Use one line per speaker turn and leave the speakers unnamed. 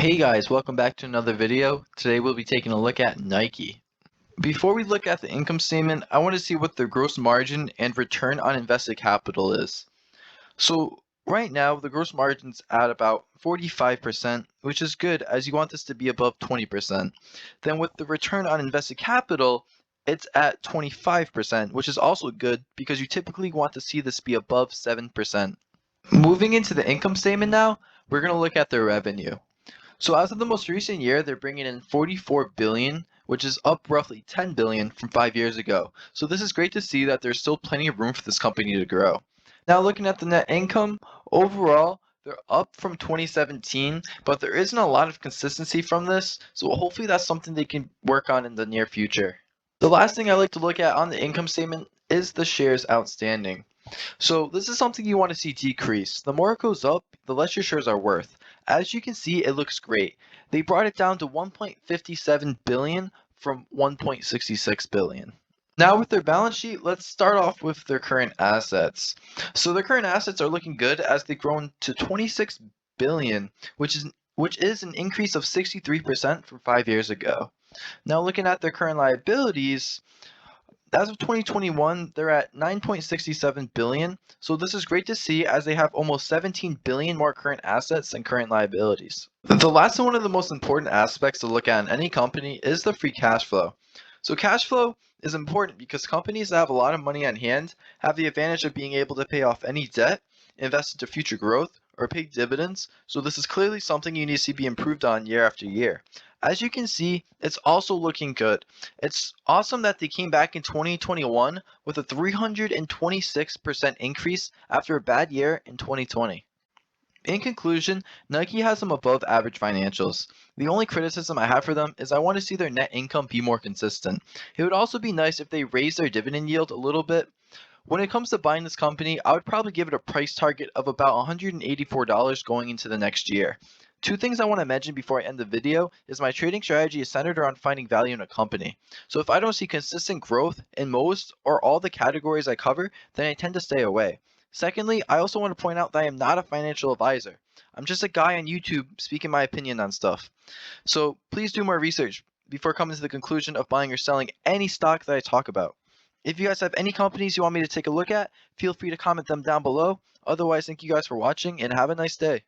Hey guys, welcome back to another video. Today we'll be taking a look at Nike. Before we look at the income statement, I want to see what their gross margin and return on invested capital is. So right now the gross margin's at about 45%, which is good as you want this to be above 20%. Then with the return on invested capital, it's at 25%, which is also good because you typically want to see this be above 7%. Moving into the income statement now, we're going to look at their revenue. So as of the most recent year, they're bringing in 44 billion, which is up roughly 10 billion from 5 years ago. So this is great to see that there's still plenty of room for this company to grow. Now looking at the net income, overall, they're up from 2017, but there isn't a lot of consistency from this. So hopefully that's something they can work on in the near future. The last thing I like to look at on the income statement is the shares outstanding. So this is something you want to see decrease. The more it goes up, the less your shares are worth. As you can see, it looks great. They brought it down to 1.57 billion from 1.66 billion. Now with their balance sheet, let's start off with their current assets. So their current assets are looking good as they've grown to 26 billion, which is an increase of 63% from 5 years ago. Now looking at their current liabilities, as of 2021, they're at 9.67 billion. So this is great to see as they have almost 17 billion more current assets than current liabilities. The last and one of the most important aspects to look at in any company is the free cash flow. So cash flow is important because companies that have a lot of money on hand have the advantage of being able to pay off any debt, invest into future growth, or pay dividends. So this is clearly something you need to see be improved on year after year. As you can see, it's also looking good. It's awesome that they came back in 2021 with a 326% increase after a bad year in 2020. In conclusion, Nike has some above average financials. The only criticism I have for them is I want to see their net income be more consistent. It would also be nice if they raised their dividend yield a little bit. When it comes to buying this company, I would probably give it a price target of about $184 going into the next year. Two things I want to mention before I end the video is my trading strategy is centered around finding value in a company. So if I don't see consistent growth in most or all the categories I cover, then I tend to stay away. Secondly, I also want to point out that I am not a financial advisor. I'm just a guy on YouTube speaking my opinion on stuff. So please do more research before coming to the conclusion of buying or selling any stock that I talk about. If you guys have any companies you want me to take a look at, feel free to comment them down below. Otherwise, thank you guys for watching and have a nice day.